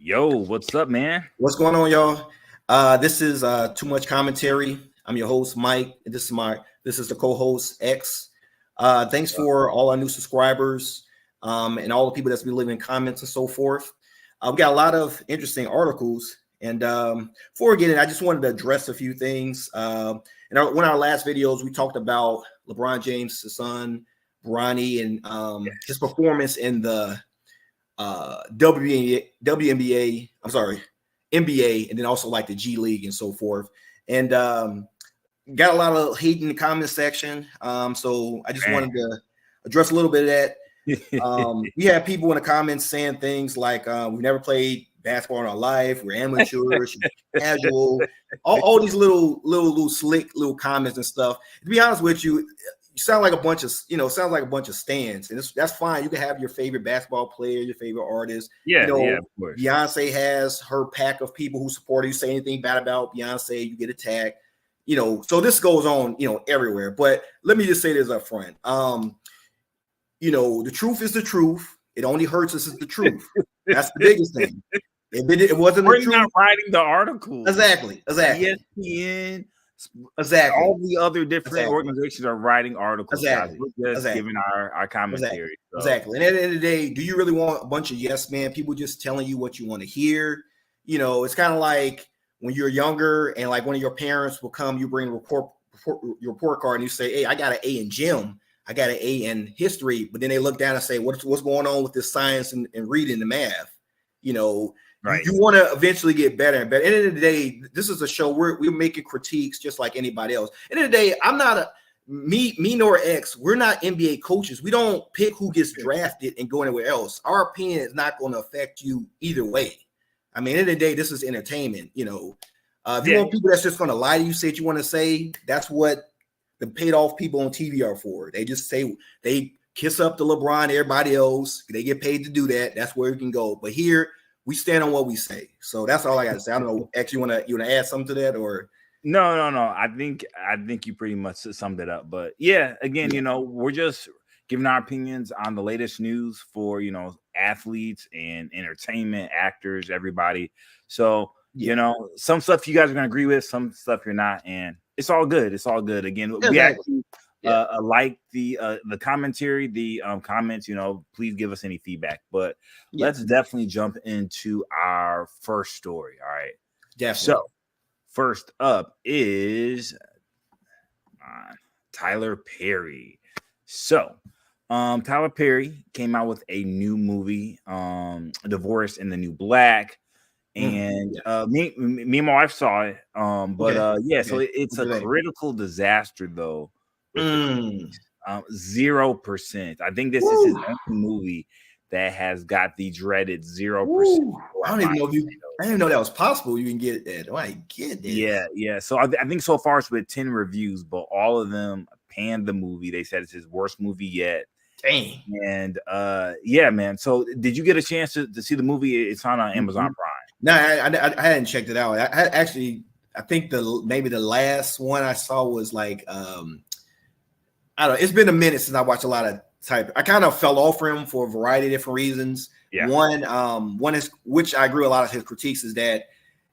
Yo, what's up, man? What's going on, y'all? This is Too Much Commentary. I'm your host, Mike. And this is the co-host X. Thanks for all our new subscribers and all the people that's been leaving comments and so forth. We got a lot of interesting articles. And before we get in, I just wanted to address a few things. One of our last videos, we talked about LeBron James' son, Bronny, and his performance in the WNBA, I'm sorry, NBA, and then also like the G League and so forth. And got a lot of hate in the comment section. So I just wanted to address a little bit of that. We have people in the comments saying things like we've never played basketball in our life, we're amateurs, casual, all these little slick little comments and stuff. To be honest with you, sound like a bunch of stands, and that's fine. You can have your favorite basketball player, your favorite artist. Of course. Beyonce has her pack of people who support her. You say anything bad about Beyonce, you get attacked. So this goes on, everywhere. But let me just say this up front. The truth is the truth. It only hurts us is the truth. That's the biggest thing. It wasn't We're the truth. not writing the article. Exactly. ESPN. Exactly. All the other different organizations are writing articles. Exactly. We're just giving our commentary. Exactly. And at the end of the day, do you really want a bunch of yes man people just telling you what you want to hear? It's kind of like when you're younger and like one of your parents will come, you bring your report card and you say, hey, I got an A in gym. I got an A in history. But then they look down and say, what's going on with this science and reading the math? Right. You want to eventually get better and better. At the end of the day, this is a show we're making critiques just like anybody else. At the end of the day, I'm not me nor X. We're not NBA coaches. We don't pick who gets drafted and go anywhere else. Our opinion is not going to affect you either way. I mean, at the end of the day, this is entertainment. If you want people that's just going to lie to you, say what you want to say, that's what the paid off people on TV are for. They just say they kiss up to LeBron, everybody else. They get paid to do that. That's where you can go. But here, we stand on what we say. So that's all I got to say. I don't know, X, you want to add something to that or? No. I think you pretty much summed it up. But yeah, again, we're just giving our opinions on the latest news for, athletes and entertainment, actors, everybody. So, some stuff you guys are going to agree with, some stuff you're not. And it's all good. It's all good. Again, we actually like the commentary, the comments, please give us any feedback. But let's definitely jump into our first story. All right. Definitely. So first up is Tyler Perry. So Tyler Perry came out with a new movie, Divorce in the New Black. And me and my wife saw it. So it's a critical disaster though. 0%. I think this is his only movie that has got the dreaded 0%. I didn't even know that was possible. You can get that. Oh, I get this. Yeah. So I think so far it's with 10 reviews, but all of them panned the movie. They said it's his worst movie yet. Dang. And man. So did you get a chance to see the movie? It's on Amazon Prime. No, I hadn't checked it out. I think maybe the last one I saw was like I don't know. It's been a minute since I watched a lot of type. I kind of fell off for him for a variety of different reasons. Yeah. One is, which I agree with a lot of his critiques, is that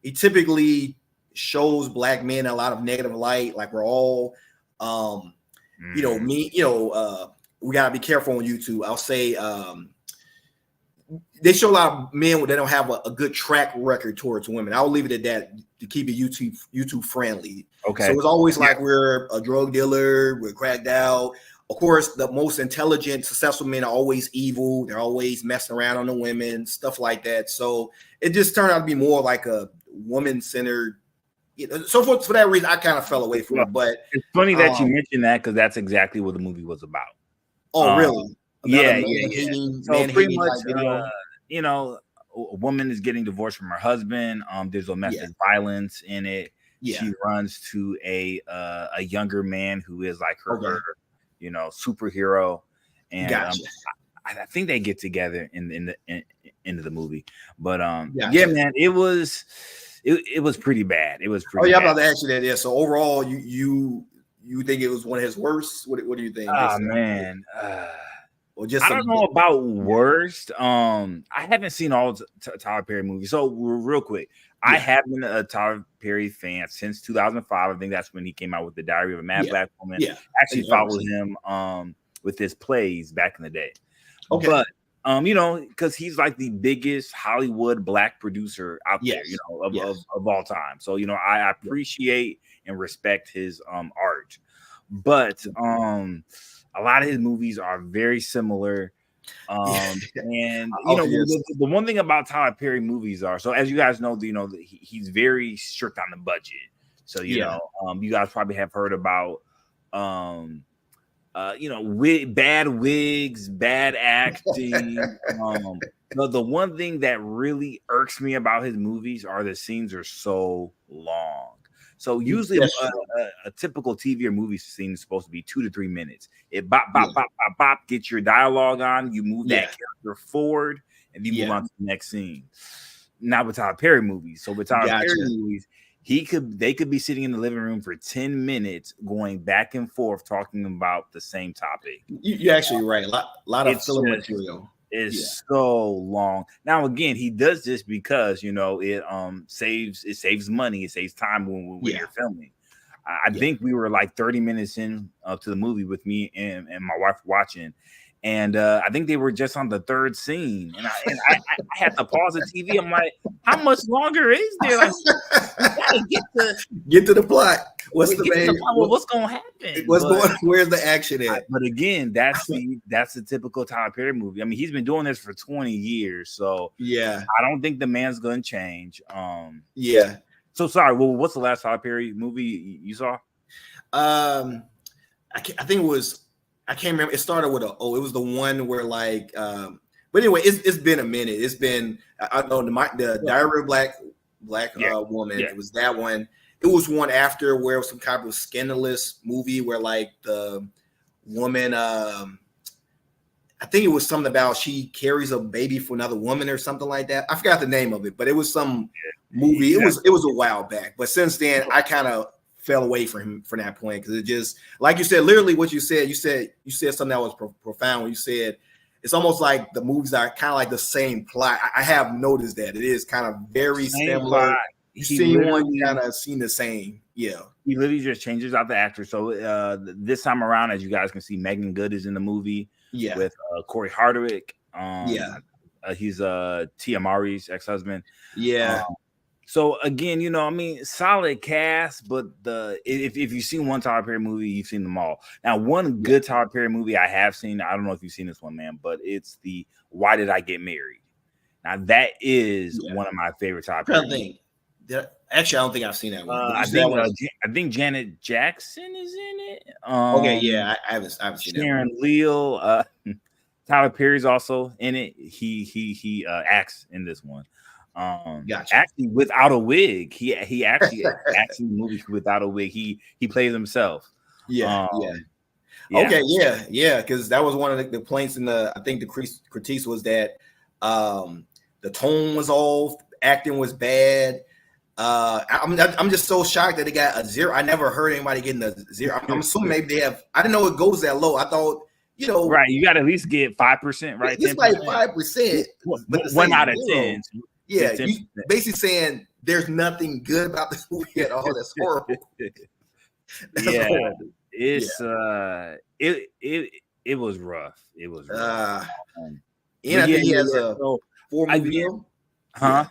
he typically shows black men in a lot of negative light. Like we're all, we gotta be careful on YouTube. I'll say they show a lot of men that don't have a good track record towards women. I'll leave it at that to keep it YouTube friendly. Okay. So it's always like we're a drug dealer, we're cracked out. Of course, the most intelligent, successful men are always evil. They're always messing around on the women, stuff like that. So it just turned out to be more like a woman-centered. So for that reason, I kind of fell away from it. But it's funny that you mentioned that because that's exactly what the movie was about. Oh, really? So pretty much, a woman is getting divorced from her husband. There's domestic violence in it. Yeah. She runs to a younger man who is like her superhero, and I think they get together in the end of the movie. But man, it was pretty bad. It was pretty. I'm about to ask you that. Yeah. So overall, you think it was one of his worst? What do you think? Oh man. or just I some? don't know about worst. I haven't seen all Tyler Perry movies. So real quick, I Yeah, have been a Tyler Perry fan since 2005. I think that's when he came out with The Diary of a Mad yeah, Black Woman. yeah. Actually Yeah, followed him with his plays back in the day. okay. But because he's like the biggest Hollywood black producer out there, Yes. Yes. of all time. So I appreciate and respect his art. But a lot of his movies are very similar. Yeah. And Obvious. the one thing about Tyler Perry movies are, so as you guys know, he's very strict on the budget. So Yeah. you guys probably have heard about bad wigs, bad acting. The one thing that really irks me about his movies are the scenes are so long. So usually That's true. a typical TV or movie scene is supposed to be 2 to 3 minutes. It bop, Yeah. bop, bop, bop, bop, get your dialogue on, you move Yeah. that character forward, and you move Yeah. on to the next scene. Not with Tyler Perry movies. So with Tyler Perry Gotcha. movies, they could be sitting in the living room for 10 minutes going back and forth talking about the same topic. You're actually right. A lot of It's filler just material. is so long. Now again, he does this because it saves money, it saves time when Yeah. you're filming. I think we were like 30 minutes in to the movie with me and my wife watching, and I think they were just on the third scene, and I had to pause the TV. I'm like, how much longer is there? Like, we gotta get to the plot. What's the main? what's gonna happen? Where's the action at? But again, that's the typical Tyler Perry movie. I mean, he's been doing this for 20 years, so Yeah. I don't think the man's gonna change. Yeah. So sorry. Well, what's the last Tyler Perry movie you saw? I think it was. I can't remember. It started with it was the one where like. But anyway, it's been a minute. It's been. I know the Diary of Black Woman. Yeah. It was that one. It was one after where it was some kind of scandalous movie where like the woman. I think it was something about she carries a baby for another woman or something like that. I forgot the name of it, but it was some movie. It was a while back. But since then, I kind of fell away from him from that point because it just, like you said, literally what you said. You said something that was profound when you said it's almost like the movies are kind of like the same plot. I have noticed that it is kind of very similar. You see one, you kind of seen the same. Yeah. He literally just changes out the actor. So this time around, as you guys can see, Megan Good is in the movie. Yeah. With Corey Hardwick. He's Tia Mowry's ex-husband. Yeah. So again, solid cast, but if you've seen one Tyler Perry movie, you've seen them all. Now, one good Tyler Perry movie I have seen, I don't know if you've seen this one, man, but it's the Why Did I Get Married? Now that is one of my favorite Tyler Perry movies. Actually, I don't think I've seen that one. I think Janet Jackson is in it. Okay, yeah, I haven't seen Sharon Leal. Tyler Perry's also in it. He acts in this one. Gotcha. Actually, without a wig, he actually acts in the movie without a wig. He plays himself. Yeah. Okay, yeah, because that was one of the complaints in I think the critiques was that the tone was off, acting was bad. I'm just so shocked that they got a 0. I never heard anybody getting a 0. I'm assuming maybe they have. I didn't know it goes that low. I thought, right. You got to at least get 5%, right? It's like 5%, but 1 out of 10. Yeah, you basically saying there's nothing good about this movie at all. That's horrible. Horrible. It's it was rough. It was rough. And I think he has a 4-movie deal. Huh?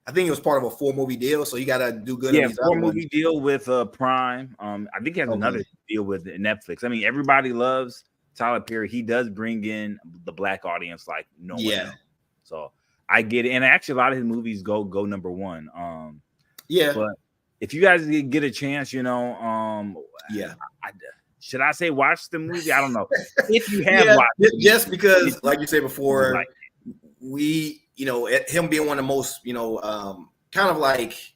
I think it was part of a 4-movie deal, so you got to do good. Yeah, 4-movie deal with Prime. I think he has another deal with Netflix. I mean, everybody loves Tyler Perry. He does bring in the black audience like no one else. So I get it, and actually, a lot of his movies go number one. But if you guys get a chance, should I say watch the movie? I don't know. If you have watched it, just because, like you said before, him being one of the most, kind of like,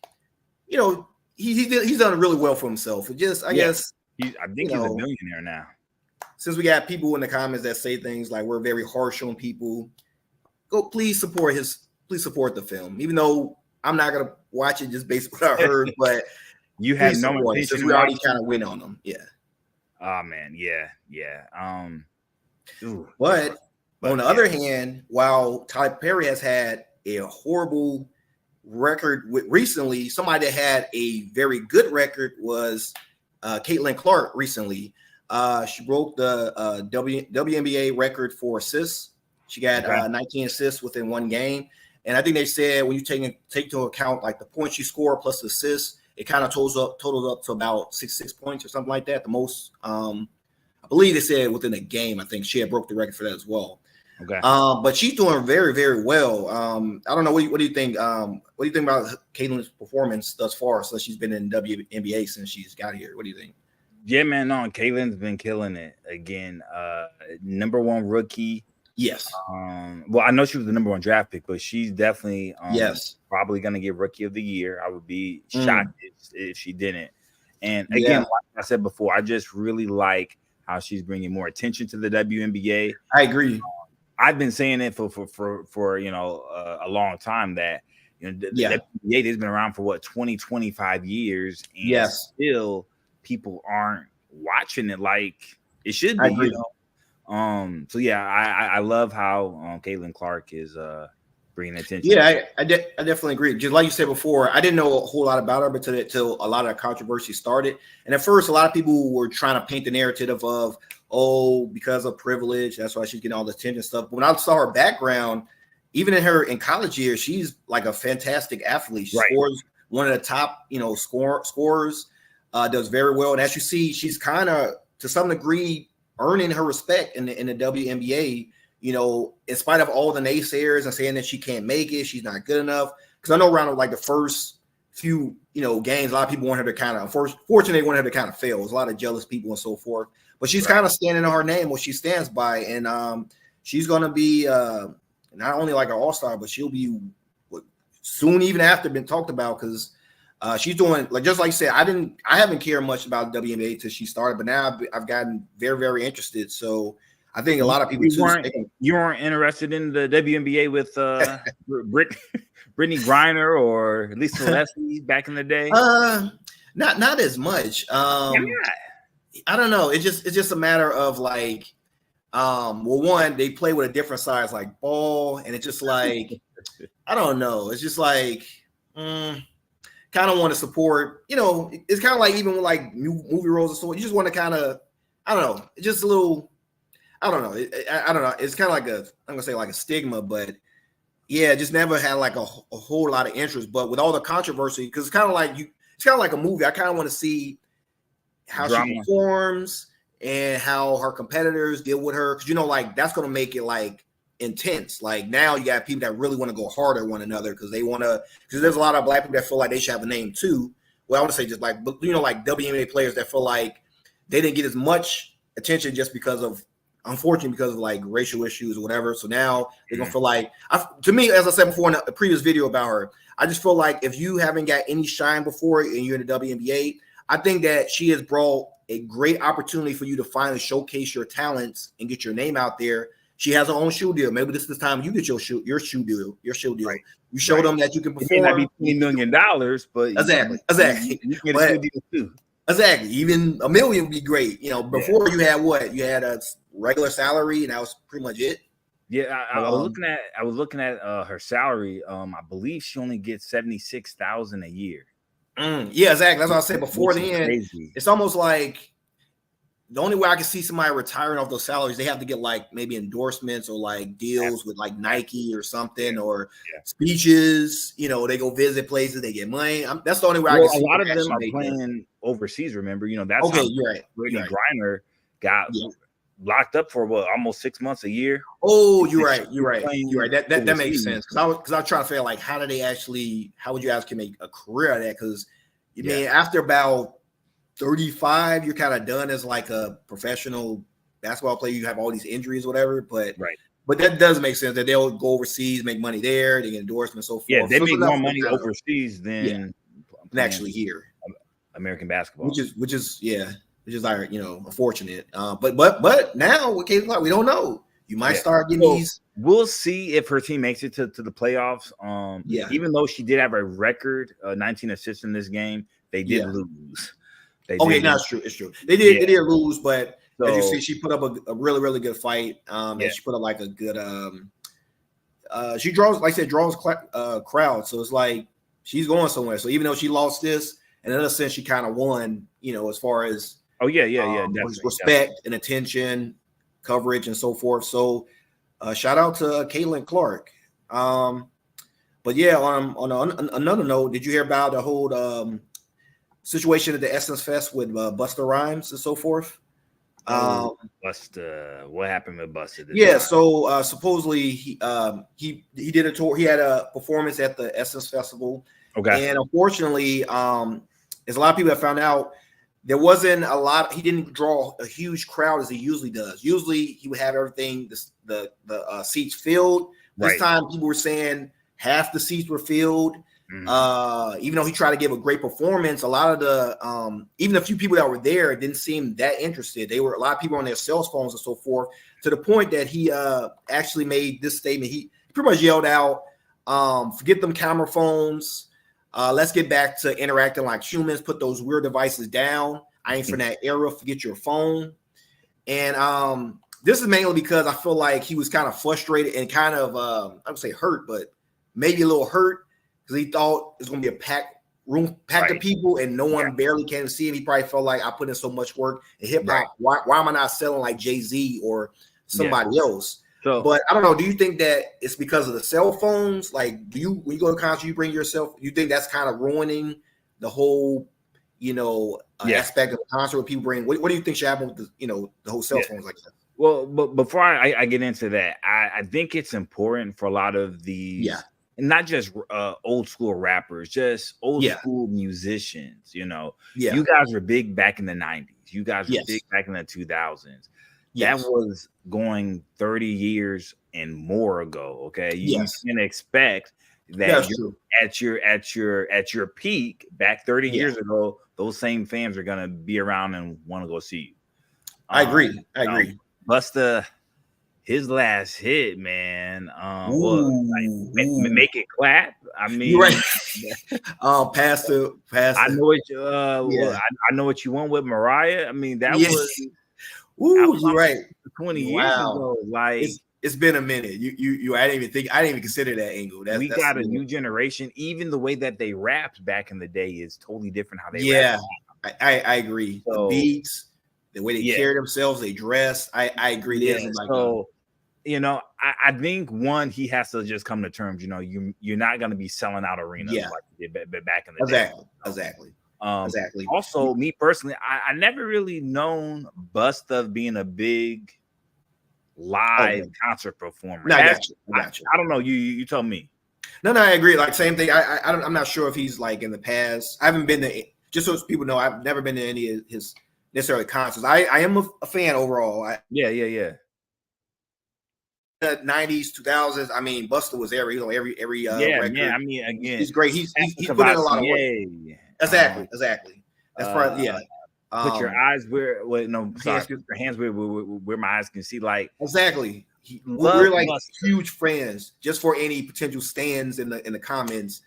he's done really well for himself. It just, I guess, I think he's a millionaire now. Since we got people in the comments that say things like we're very harsh on people, please support the film. Even though I'm not gonna watch it just based on what I heard, but you have no intention. Since we already kind of went on them, Oh man, yeah. But But on the other hand, while Tyler Perry has had a horrible record recently, somebody that had a very good record was Caitlin Clark recently. She broke the WNBA record for assists. She got 19 assists within one game. And I think they said when you take into account like the points she scored plus the assists, it kind of totaled up to about 66 points or something like that. The most, I believe they said within a game, I think she had broke the record for that as well. Okay. But she's doing very, very well. I don't know. What do you think? What do you think about Caitlin's performance thus far since she's been in WNBA since she's got here? What do you think? Yeah, man. No, Caitlin's been killing it again. #1 rookie. Yes. Well, I know she was the #1 draft pick, but she's definitely probably going to get Rookie of the Year. I would be shocked if she didn't. And again, like I said before, I just really like how she's bringing more attention to the WNBA. I agree. I've been saying it for a long time that the WNBA has been around for 20-25 years, and still people aren't watching it like it should be. So yeah, I love how Caitlin Clark is bringing attention. Yeah, I definitely agree. Just like you said before, I didn't know a whole lot about her, but till a lot of controversy started. And at first, a lot of people were trying to paint the narrative of, because of privilege, that's why she's getting all the attention and stuff. But when I saw her background, even in college years, she's like a fantastic athlete. She scores one of the top, scorers, does very well. And as you see, she's kind of, to some degree, earning her respect in the WNBA, in spite of all the naysayers and saying that she can't make it, she's not good enough. Because I know around like the first few, games, a lot of people want her to kind of, unfortunately, want her to kind of fail. There's a lot of jealous people and so forth. But she's kind of standing on her name, what she stands by. And she's going to be not only like an all-star, but she'll be soon even after been talked about because she's doing, like, just like you said, I haven't cared much about WNBA till she started, but now I've gotten very, very interested. So I think a lot of people you weren't interested in the WNBA with Brittany Griner or Lisa Leslie back in the day. Not as much. I don't know. It's just a matter of like, one, they play with a different size like ball, and it's just like I don't know. It's just like kind of want to support. It's kind of like even with like new movie roles and so you just want to kind of I don't know. It's just a little. I don't know. I don't know. It's kind of like I'm gonna say like a stigma, but yeah, just never had like a whole lot of interest. But with all the controversy, because it's kind of like a movie. I kind of want to see how she performs and how her competitors deal with her, because like that's gonna make it like intense. Like now you got people that really want to go hard at one another because they want to. Because there's a lot of black people that feel like they should have a name too. Well, I want to say just like like WNBA players that feel like they didn't get as much attention just because of. Unfortunately, because of like racial issues or whatever. So now they're gonna feel like, to me, as I said before in a previous video about her, I just feel like if you haven't got any shine before and you're in the WNBA, I think that she has brought a great opportunity for you to finally showcase your talents and get your name out there. She has her own shoe deal. Maybe this is the time you get your shoe deal. Right. You show them that you can perform. It may not be $20 million, but exactly. You get a shoe deal too. Exactly. Even $1 million would be great. Before you had what? You had a regular salary, and that was pretty much it. Yeah, I was looking at her salary. I believe she only gets $76,000 a year. Yeah, exactly. That's what I said before. Then it's almost like the only way I can see somebody retiring off those salaries, they have to get like maybe endorsements or like deals with like Nike or something or speeches. They go visit places, they get money. That's the only way I can see. A lot of them are playing overseas. Remember, that's okay. You're right. Brittany Griner got locked up for almost 6 months, a year. Oh, you're right. That makes sense because I was trying to figure like how would you actually make a career out of that? Because mean after about 35, you're kind of done as like a professional basketball player. You have all these injuries, whatever. But that does make sense that they'll go overseas, make money there, they get endorsements, and so forth. Yeah, they make more money overseas than actually here. American basketball, which is like unfortunate. But now with Caitlin Clark, we don't know. You might start getting these. We'll see if her team makes it to the playoffs. Even though she did have a record 19 assists in this game, they did lose. That's true. It's true. They did lose, but as you see, she put up a really, really good fight. Yeah. And she put up like a good. She draws, like I said, draws crowd. So it's like she's going somewhere. So even though she lost this, in another sense, she kind of won. You know, as far as respect and attention, coverage, and so forth. So shout out to Caitlin Clark. But yeah, on another note, did you hear about the whole situation at the Essence Fest with Busta Rhymes and so forth? Busta, what happened with Busta? Yeah, so supposedly he did a tour. He had a performance at the Essence Festival. Okay, and unfortunately, as a lot of people have found out, there wasn't a lot. He didn't draw a huge crowd as he usually does. Usually, he would have everything the seats filled. This time, people were saying half the seats were filled. Even though he tried to give a great performance, a lot of the even a few people that were there didn't seem that interested. They were a lot of people on their cell phones and so forth, to the point that he actually made this statement. He pretty much yelled out, forget them camera phones. Let's get back to interacting like humans. Put those weird devices down. I ain't from that era. Forget your phone. And this is mainly because I feel like he was kind of frustrated and kind of I would say hurt, but maybe a little hurt, because he thought it's going to be a packed of people and no one barely can see him. He probably felt like, I put in so much work in hip hop. Why am I not selling like Jay-Z or somebody else? So, but I don't know. Do you think that it's because of the cell phones? Like, when you go to concert, you bring yourself? You think that's kind of ruining the whole, aspect of the concert? Where people bring? What do you think should happen with the whole cell phones like that? Well, but before I get into that, I think it's important for a lot of these, not just old school rappers, just old school musicians. You guys were big back in the 90s. You guys were big back in the 2000s. That was going 30 years and more ago. Okay, you can expect that at your peak back 30 years ago, those same fans are gonna be around and want to go see you. I agree. Busta, his last hit, man. Make it clap. I mean, you're right. Pastor. I know what I know what you want with Mariah. I mean, that was. You're right. 20 years ago, like it's been a minute. I didn't even consider that angle. We got a new generation. Even the way that they rapped back in the day is totally different. How they rap. I agree. So, the beats, the way they carry themselves, they dress. I agree. So, I think one, he has to just come to terms. You're not going to be selling out arenas like you did back in the day. Exactly. Also, me personally, I never really known Busta being a big live concert performer. No, I got you. I don't know. You told me. No, I agree. Like, same thing. I'm not sure if he's like in the past. I haven't been to, just so people know, I've never been to any of his necessarily concerts. I am a fan overall. Yeah. The 90s, 2000s. I mean, Busta was every record. I mean, again, he's great. He's put in a lot of work. Exactly. That's probably Put your eyes your hands where my eyes can see. Like, exactly. We're like huge fans. Just for any potential stands in the comments,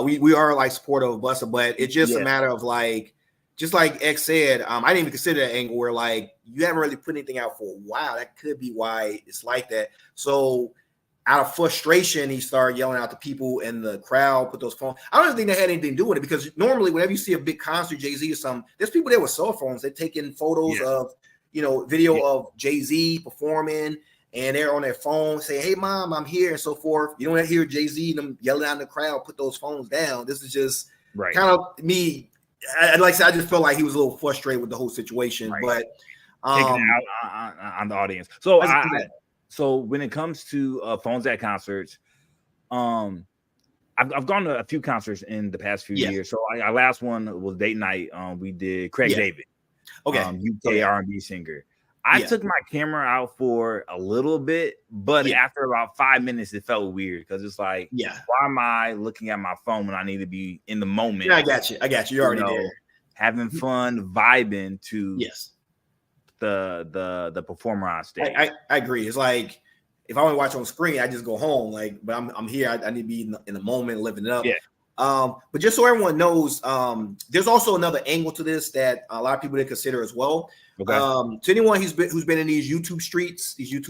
we are like supportive of Busta, but it's just a matter of like, just like X said, I didn't even consider that angle where like you haven't really put anything out for a while. That could be why it's like that. So out of frustration, he started yelling out to people in the crowd, put those phones. I don't think that had anything to do with it, because normally whenever you see a big concert, Jay-Z or something, there's people there with cell phones. They're taking photos of, video of Jay-Z performing, and they're on their phone saying, "Hey, mom, I'm here," and so forth. You don't hear Jay-Z and them yelling out in the crowd, put those phones down. This is just kind of me. Like I said, I just felt like he was a little frustrated with the whole situation, but taking it out on the audience. So So when it comes to phones at concerts, I've gone to a few concerts in the past few years. So our last one was date night. We did Craig David, UK R&B singer. I took my camera out for a little bit, but after about 5 minutes, it felt weird, because it's like, why am I looking at my phone when I need to be in the moment? I got you. You're already there, having fun, vibing to the performer on stage. I agree. It's like, if I want to watch on screen, I just go home. Like, but I'm here. I need to be in the moment, living it up. But just so everyone knows, there's also another angle to this that a lot of people didn't consider as well. Okay. To anyone who's been in these YouTube streets, you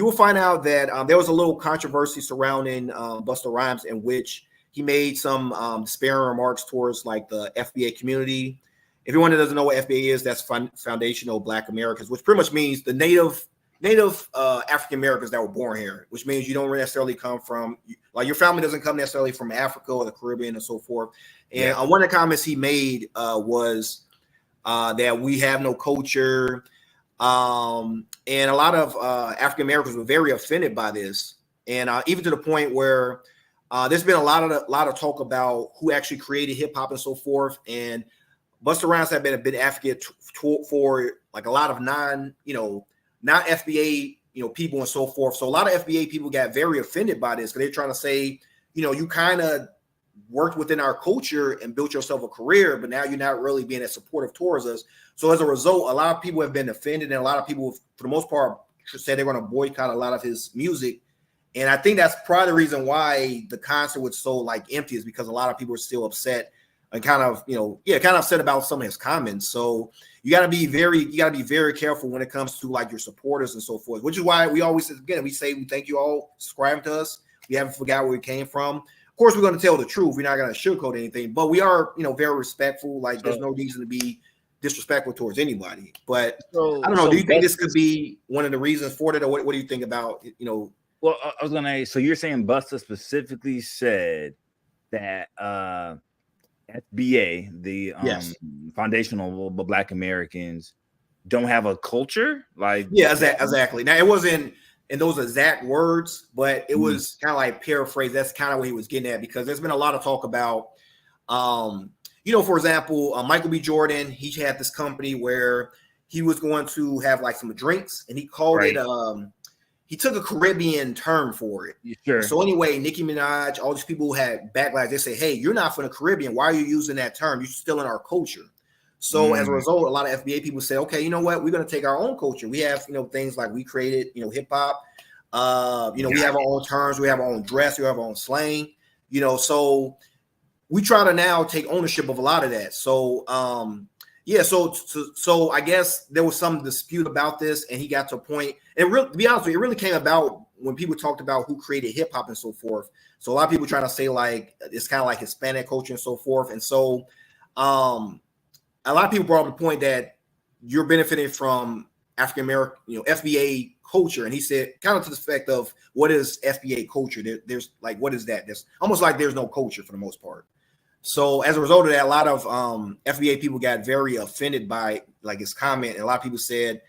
will find out that there was a little controversy surrounding Busta Rhymes, in which he made some disparaging remarks towards like the FBA community. If anyone that doesn't know what FBA is, that's Foundational Black Americans, which pretty much means the native African Americans that were born here, which means you don't necessarily come from, like, your family doesn't come necessarily from Africa or the Caribbean and so forth. And one of the comments he made was that we have no culture. And a lot of African Americans were very offended by this. And even to the point where there's been a lot of talk about who actually created hip hop and so forth. And Busta Rhymes have been a big advocate for like a lot of not FBA, people and so forth. So a lot of FBA people got very offended by this because they're trying to say, you kind of worked within our culture and built yourself a career, but now you're not really being as supportive towards us. So as a result, a lot of people have been offended, and a lot of people, for the most part, said they're going to boycott a lot of his music. And I think that's probably the reason why the concert was so like empty, is because a lot of people are still upset and kind of upset about some of his comments. So you got to be very careful when it comes to like your supporters and so forth, which is why we always, again, we say we thank you all subscribing to us. We haven't forgot where we came from. Of course, we're going to tell the truth. We're not going to sugarcoat anything, but we are, very respectful. Like, there's no reason to be disrespectful towards anybody. But I don't know. Do you think this could be one of the reasons for it, or what do you think about, Well, I was gonna. So you're saying Busta specifically said that FBA, the Foundational Black Americans, don't have a culture? Like, exactly. Now, it wasn't in those exact words, but it was kind of like paraphrased. That's kind of what he was getting at, because there's been a lot of talk about, for example, Michael B. Jordan. He had this company where he was going to have like some drinks, and he called it. He took a Caribbean term for it. Sure. So anyway, Nicki Minaj, all these people who had backlash, they say, hey, you're not from the Caribbean. Why are you using that term? You're still in our culture. So as a result, a lot of FBA people say, okay, you know what? We're going to take our own culture. We have, things like we created, hip hop. We have our own terms. We have our own dress. We have our own slang. So we try to now take ownership of a lot of that. So, so I guess there was some dispute about this, and he got to a point. And to be honest with you, it really came about when people talked about who created hip hop and so forth. So a lot of people trying to say like it's kind of like Hispanic culture and so forth. And so a lot of people brought up the point that you're benefiting from African American, FBA culture. And he said, kind of to the effect of, what is FBA culture? There's like, what is that? There's almost like there's no culture for the most part. So as a result of that, a lot of FBA people got very offended by like his comment. And a lot of people said,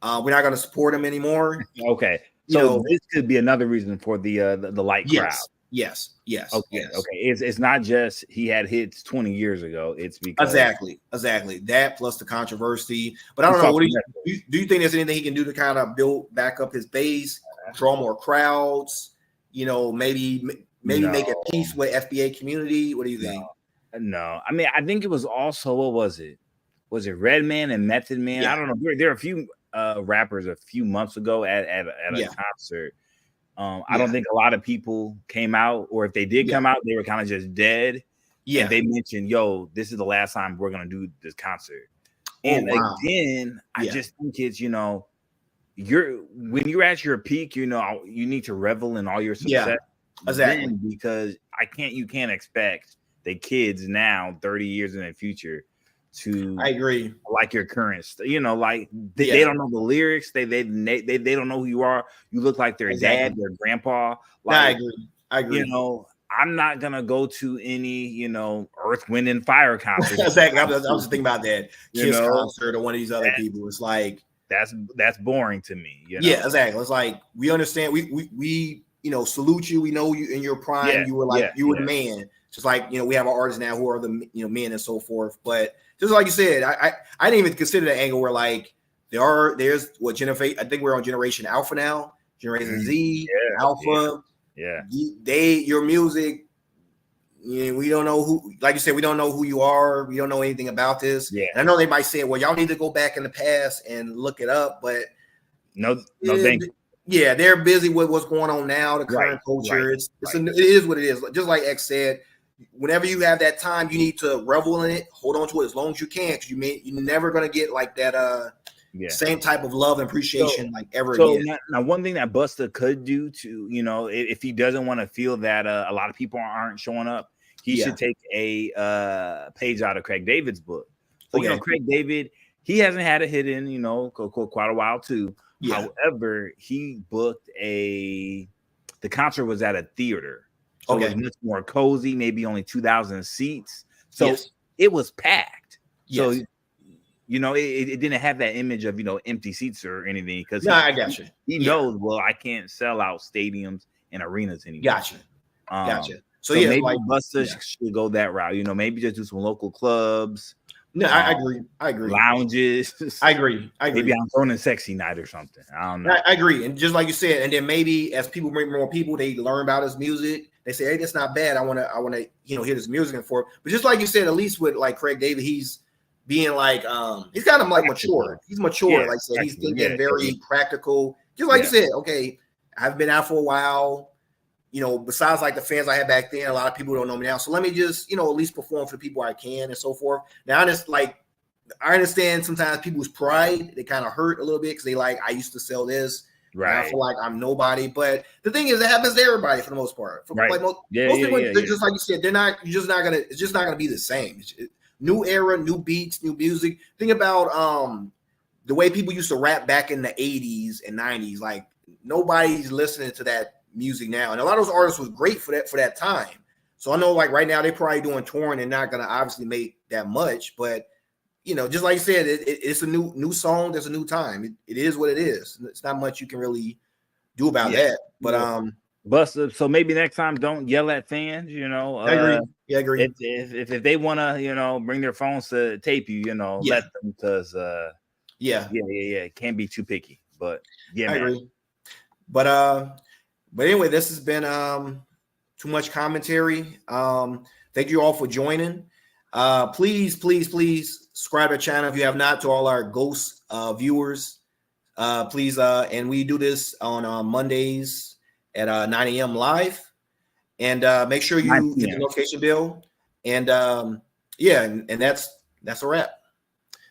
we're not going to support him anymore. Okay. So this could be another reason for the light crowd. Yes. Okay. It's not just he had hits 20 years ago. It's because exactly that, plus the controversy. But I don't know. What do you think there's anything he can do to kind of build back up his base, draw more crowds? Maybe make a peace with FBA community. What do you think? No. I mean, I think it was also, what was it? Was it Redman and Method Man? Yeah. I don't know. There are a few rappers a few months ago at a concert. I don't think a lot of people came out, or if they did come out, they were kind of just dead. Yeah. And they mentioned, yo, this is the last time we're going to do this concert. And again, I just think it's, when you're at your peak, you need to revel in all your success. Yeah. Exactly. Because you can't expect the kids now 30 years in the future to, I agree, like your current like they don't know the lyrics, they don't know who you are. You look like their dad, their grandpa. Like, I agree. I'm not gonna go to any Earth, Wind and Fire concert. Exactly. I was just thinking about that Kiss concert or one of these other people. It's like that's boring to me. Yeah, exactly. It's like, we understand, we salute you. We know you in your prime. Yeah, you were like you were the man. Just like we have our artists now who are the men and so forth. But just like you said, I didn't even consider the angle where like there's what generation. I think we're on Generation Alpha now. Generation Z, Alpha. Yeah. Your music. We don't know who. Like you said, we don't know who you are. We don't know anything about this. Yeah. And I know they might say, well, y'all need to go back in the past and look it up. But no, thank you. Yeah, they're busy with what's going on now, the current culture. It is what it is. Just like X said, whenever you have that time, you need to revel in it, hold on to it as long as you can, because you're never gonna get like that same type of love and appreciation like ever again. Now, one thing that Busta could do to, you know, if he doesn't want to feel that a lot of people aren't showing up, he should take a page out of Craig David's book. So, you know, Craig David, he hasn't had a hit in, you know, quite a while too. Yeah. However, he booked the concert was at a theater. So it was much more cozy, maybe only 2,000 seats. So it was packed. So, you know, it didn't have that image of, you know, empty seats or anything. Because I got you. He knows, well, I can't sell out stadiums and arenas anymore. Gotcha. So maybe like, Busta should go that route. You know, maybe just do some local clubs. No, I agree. Lounges. I agree. Maybe I'm throwing a sexy night or something. I don't know. I agree. And just like you said, and then maybe as people bring more people, they learn about his music. They say, hey, that's not bad. I want to, you know, hear this music and for it. But just like you said, at least with like Craig David, he's being like, he's kind of like mature. He's mature. Like I said, he's thinking very practical. Just like you said, okay, I've been out for a while. You know, besides like the fans I had back then, a lot of people don't know me now. So let me just, you know, at least perform for the people I can and so forth. Now, I understand sometimes people's pride, they kind of hurt a little bit because they like, I used to sell this. Right. I feel like I'm nobody. But the thing is, it happens to everybody for the most part. Like most people, just like you said, it's just not gonna be the same. New era, new beats, new music. Think about the way people used to rap back in the 80s and 90s. Like nobody's listening to that music now, and a lot of those artists was great for that time. So I know like right now they're probably doing touring and not gonna obviously make that much, but you know, just like you said, it's a new song. There's a new time. It is what it is. It's not much you can really do about that. But Busta, so maybe next time don't yell at fans. You know, I agree. Yeah, I agree. If they want to, you know, bring their phones to tape you, you know, let them, because it can't be too picky. But I agree. But anyway, this has been too much commentary. Thank you all for joining. Please subscribe to the channel if you have not, to all our ghost viewers. Please, and we do this on Mondays at 9 a.m. live. And make sure you hit the notification bell. And and that's a wrap.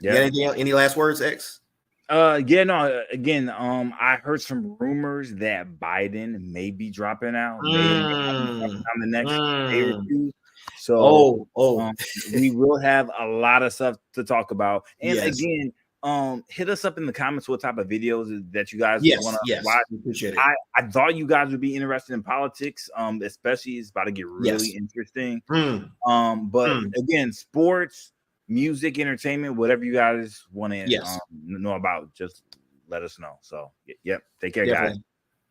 Yeah. Any last words, X? Again, I heard some rumors that Biden may be dropping out on the next day or two. So we will have a lot of stuff to talk about. And again, hit us up in the comments what type of videos that you guys want to watch. Appreciate it. I thought you guys would be interested in politics, especially it's about to get really interesting. But again, sports, music, entertainment, whatever you guys want to know about, just let us know. So take care, guys.